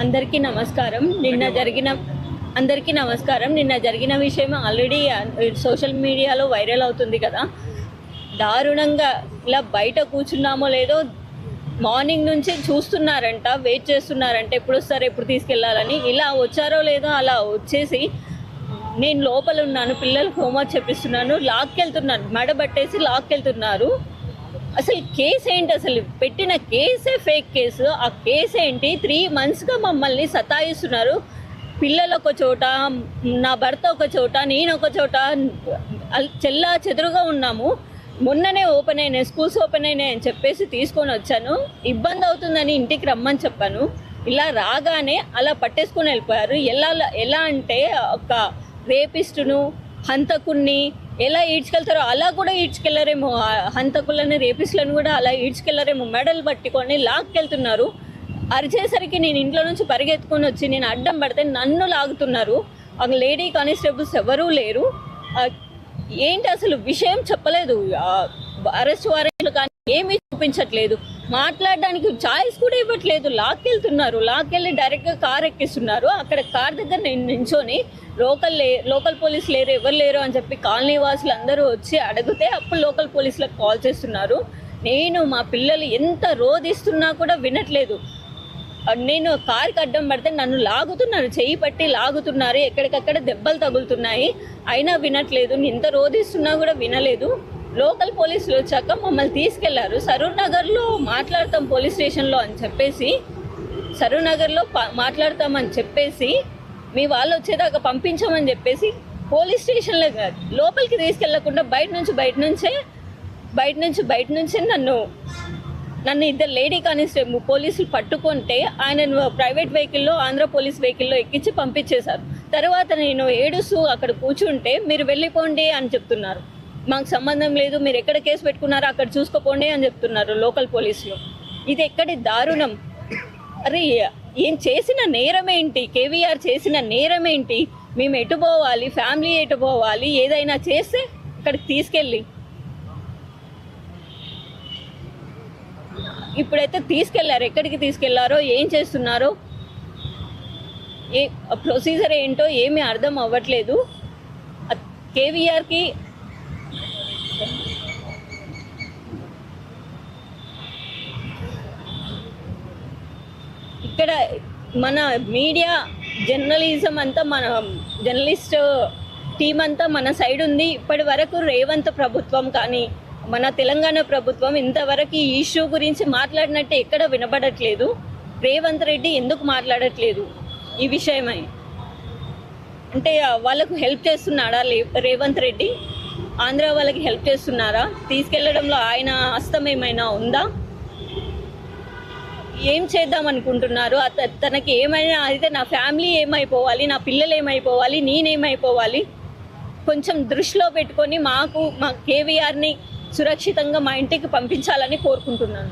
అందరికీ నమస్కారం. నిన్న జరిగిన విషయం ఆల్రెడీ సోషల్ మీడియాలో వైరల్ అవుతుంది కదా. దారుణంగా ఇలా బయట కూర్చున్నామో లేదో మార్నింగ్ నుంచి చూస్తున్నారంట, వెయిట్ చేస్తున్నారంట ఎప్పుడు వస్తారో ఎప్పుడు తీసుకెళ్లాలని. ఇలా వచ్చారో లేదో అలా వచ్చేసి నేను లోపల ఉన్నాను, పిల్లలు హోంవర్క్ చెప్పిస్తున్నాను, లాక్కెళ్తున్నాను, మెడబట్టేసి లాక్కెళ్తున్నారు. అసలు కేసు ఏంటి? అసలు పెట్టిన కేసే ఫేక్ కేసు. ఆ కేసు ఏంటి? 3 monthsగా మమ్మల్ని సతాయిస్తున్నారు. పిల్లలు ఒక చోట, నా భర్త ఒక చోట, నేను ఒక చోట చెల్లా చెదురుగా ఉన్నాము. మొన్ననే ఓపెన్ అయినాయి, స్కూల్స్ ఓపెన్ అయినాయి అని చెప్పేసి తీసుకొని వచ్చాను. ఇబ్బంది అవుతుందని ఇంటికి రమ్మని చెప్పాను. ఇలా రాగానే అలా పట్టేసుకొని వెళ్ళిపోయారు. ఎలా అంటే ఒక రేపిస్టును, హంతకుణ్ణి ఎలా ఈడ్చుకెళ్తారో అలా కూడా ఈడ్చుకెళ్ళరేమో. హంతకులని, రేపిస్టులను కూడా అలా ఈడ్చుకెళ్ళరేమో. మెడలు పట్టుకొని లాక్కెళ్తున్నారు. అరిచేసరికి నేను ఇంట్లో నుంచి పరిగెత్తుకొని వచ్చి నేను అడ్డం పడితే నన్ను లాగుతున్నారు. ఆ లేడీ కానిస్టేబుల్స్ ఎవరూ లేరు. ఏంటి అసలు విషయం చెప్పలేదు. అరెస్ట్ వారెంట్లు కానీ ఏమీ చూపించట్లేదు. మాట్లాడడానికి ఛాయిస్ కూడా ఇవ్వట్లేదు. లాక్కెళ్ళి డైరెక్ట్గా కార్ ఎక్కిస్తున్నారు. అక్కడ కార్ దగ్గర నేను నించొని లోకల్ పోలీసు లేరు, ఎవరు లేరు అని చెప్పి కాలనీ వాసులు అందరూ వచ్చి అడిగితే అప్పుడు లోకల్ పోలీసులకు కాల్ చేస్తున్నారు. నేను మా పిల్లలు ఎంత రోధిస్తున్నా కూడా వినట్లేదు. నేను కార్కి అడ్డం పడితే నన్ను లాగుతున్నారు, చెయ్యి పట్టి లాగుతున్నారు, ఎక్కడికక్కడ దెబ్బలు తగులుతున్నాయి, అయినా వినట్లేదు. ఎంత రోధిస్తున్నా కూడా వినలేదు. లోకల్ పోలీసులు వచ్చాక మమ్మల్ని తీసుకెళ్లారు. సరూర్ నగర్లో మాట్లాడతాం పోలీస్ స్టేషన్లో అని చెప్పేసి, సరూర్ నగర్లో మాట్లాడతామని చెప్పేసి మీ వాళ్ళు వచ్చేదాకా పంపించామని చెప్పేసి పోలీస్ స్టేషన్లో లోపలికి తీసుకెళ్లకుండా బయట నుంచి నన్ను ఇద్దరు లేడీ కానిస్టేబుల్ పోలీసులు పట్టుకుంటే ఆయన ప్రైవేట్ వెహికల్లో, ఆంధ్ర పోలీస్ వెహికల్లో ఎక్కించి పంపించేశారు. తర్వాత నేను ఏడుస్తూ అక్కడ కూర్చుంటే మీరు వెళ్ళిపోండి అని చెప్తున్నారు. మాకు సంబంధం లేదు, మీరు ఎక్కడ కేసు పెట్టుకున్నారో అక్కడ చూసుకోపోండి అని చెప్తున్నారు లోకల్ పోలీసులు. ఇది ఎక్కడి దారుణం? అరే ఏం చేసిన నేరం ఏంటి? కేవీఆర్ చేసిన నేరం ఏంటి? మేము ఎటు పోవాలి, ఫ్యామిలీ ఎటు పోవాలి? ఏదైనా చేస్తే అక్కడికి తీసుకెళ్ళి ఇప్పుడైతే తీసుకెళ్లారు. ఎక్కడికి తీసుకెళ్లారో, ఏం చేస్తున్నారో, ప్రొసీజర్ ఏంటో ఏమీ అర్థం అవ్వట్లేదు. కేవీఆర్కి ఇక్కడ మన మీడియా జర్నలిజం అంతా, మన జర్నలిస్ట్ టీం అంతా మన సైడ్ ఉంది. ఇప్పటి వరకు రేవంత్ ప్రభుత్వం కానీ మన తెలంగాణ ప్రభుత్వం ఇంతవరకు ఈ ఇష్యూ గురించి మాట్లాడినట్టు ఎక్కడ వినబడట్లేదు. రేవంత్ రెడ్డి ఎందుకు మాట్లాడట్లేదు ఈ విషయమై? అంటే వాళ్ళకు హెల్ప్ చేస్తున్నాడా రేవంత్ రెడ్డి? ఆంధ్ర వాళ్ళకి హెల్ప్ చేస్తున్నారా? తీసుకెళ్లడంలో ఆయన హస్తం ఏమైనా ఉందా? ఏం చేద్దాం అనుకుంటున్నారు? తనకి ఏమైనా అయితే నా ఫ్యామిలీ ఏమైపోవాలి, నా పిల్లలు ఏమైపోవాలి, నేనేమైపోవాలి? కొంచెం దృష్టిలో పెట్టుకొని మా కేవీఆర్ని సురక్షితంగా మా ఇంటికి పంపించాలని కోరుకుంటున్నాను.